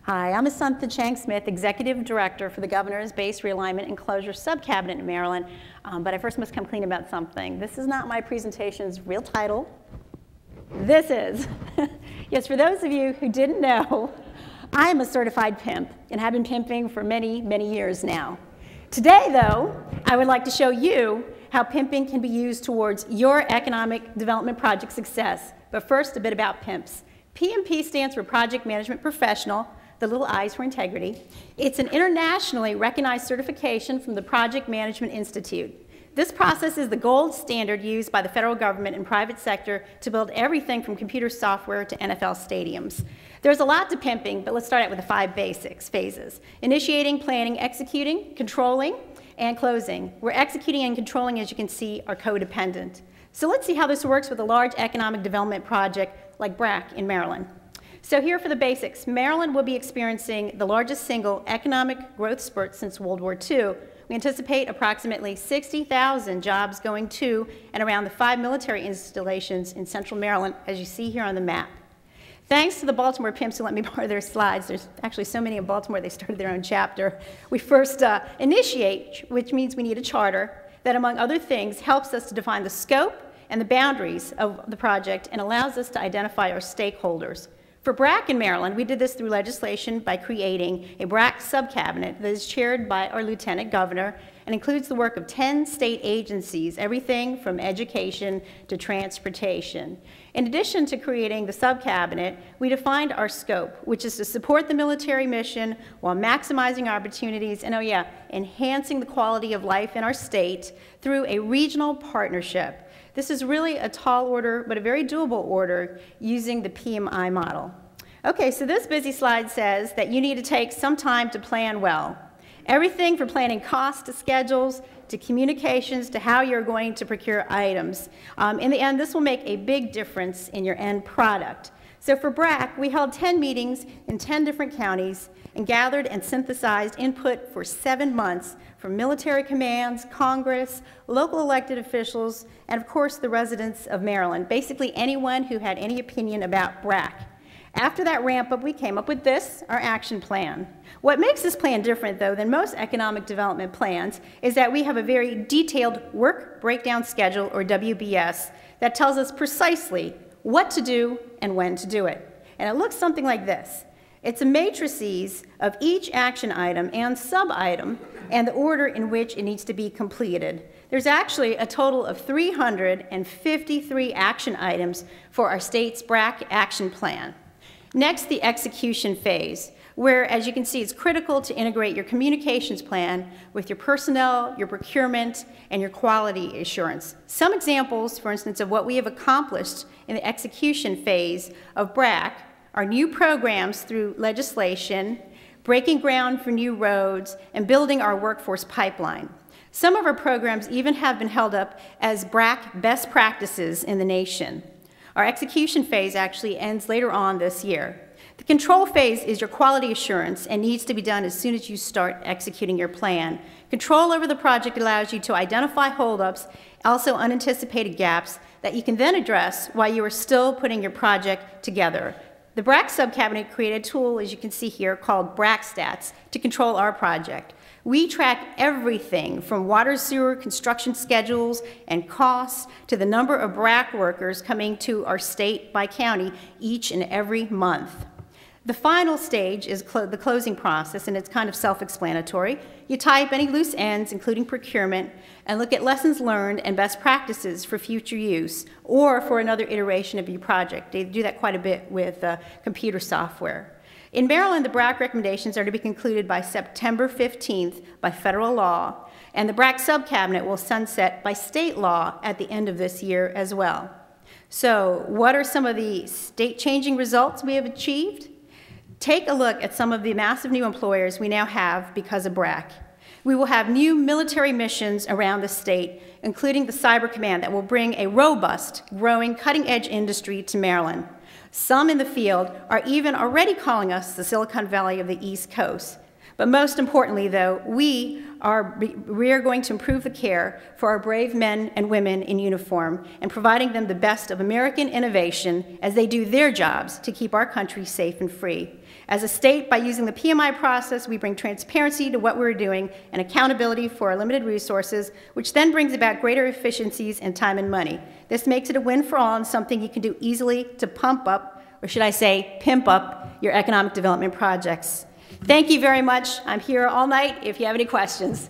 Hi, I'm Asuntha Chiang, Executive Director for the Governor's Base Realignment and Closure Subcabinet in Maryland. But I first must come clean about something. This is not my presentation's real title. This is. Yes, for those of you who didn't know, I am a certified pimp and have been pimping for many, many years now. Today, though, I would like to show you how pimping can be used towards your economic development project success. But first, a bit about pimps. PMP stands for Project Management Professional, the little I's for integrity. It's an internationally recognized certification from the Project Management Institute. This process is the gold standard used by the federal government and private sector to build everything from computer software to NFL stadiums. There's a lot to pimping, but let's start out with the 5 basics phases: initiating, planning, executing, controlling, and closing. Where executing and controlling, as you can see, are codependent. So let's see how this works with a large economic development project like BRAC in Maryland. So here for the basics. Maryland will be experiencing the largest single economic growth spurt since World War II. We anticipate approximately 60,000 jobs going to and around the 5 military installations in central Maryland, as you see here on the map. Thanks to the Baltimore pimps who let me borrow their slides. There's actually so many in Baltimore, they started their own chapter. We first initiate, which means we need a charter that, among other things, helps us to define the scope and the boundaries of the project and allows us to identify our stakeholders. For BRAC in Maryland, we did this through legislation by creating a BRAC subcabinet that is chaired by our Lieutenant Governor and includes the work of 10 state agencies, everything from education to transportation. In addition to creating the subcabinet, we defined our scope, which is to support the military mission while maximizing opportunities and, oh yeah, enhancing the quality of life in our state through a regional partnership. This is really a tall order, but a very doable order using the PMI model. Okay, so this busy slide says that you need to take some time to plan well. Everything from planning costs to schedules to communications to how you're going to procure items. In the end, this will make a big difference in your end product. So for BRAC, we held 10 meetings in 10 different counties and gathered and synthesized input for 7 months from military commands, Congress, local elected officials, and of course the residents of Maryland, basically anyone who had any opinion about BRAC. After that ramp up, we came up with this, our action plan. What makes this plan different, though, than most economic development plans is that we have a very detailed work breakdown schedule, or WBS, that tells us precisely what to do and when to do it. And it looks something like this. It's a matrices of each action item and sub-item and the order in which it needs to be completed. There's actually a total of 353 action items for our state's BRAC action plan. Next, the execution phase, where, as you can see, it's critical to integrate your communications plan with your personnel, your procurement, and your quality assurance. Some examples, for instance, of what we have accomplished in the execution phase of BRAC are new programs through legislation, breaking ground for new roads, and building our workforce pipeline. Some of our programs even have been held up as BRAC best practices in the nation. Our execution phase actually ends later on this year. The control phase is your quality assurance and needs to be done as soon as you start executing your plan. Control over the project allows you to identify holdups, also unanticipated gaps, that you can then address while you are still putting your project together. The BRAC subcabinet created a tool, as you can see here, called BRAC Stats to control our project. We track everything from water sewer construction schedules and costs to the number of BRAC workers coming to our state by county each and every month. The final stage is the closing process, and it's kind of self-explanatory. You type any loose ends, including procurement, and look at lessons learned and best practices for future use or for another iteration of your project. They do that quite a bit with computer software. In Maryland, the BRAC recommendations are to be concluded by September 15th by federal law, and the BRAC subcabinet will sunset by state law at the end of this year as well. So, what are some of the state-changing results we have achieved? Take a look at some of the massive new employers we now have because of BRAC. We will have new military missions around the state, including the Cyber Command, that will bring a robust, growing, cutting-edge industry to Maryland. Some in the field are even already calling us the Silicon Valley of the East Coast. But most importantly, though, we are going to improve the care for our brave men and women in uniform and providing them the best of American innovation as they do their jobs to keep our country safe and free. As a state, by using the PMI process, we bring transparency to what we're doing and accountability for our limited resources, which then brings about greater efficiencies in time and money. This makes it a win for all and something you can do easily to pump up, or should I say, pimp up your economic development projects. Thank you very much. I'm here all night if you have any questions.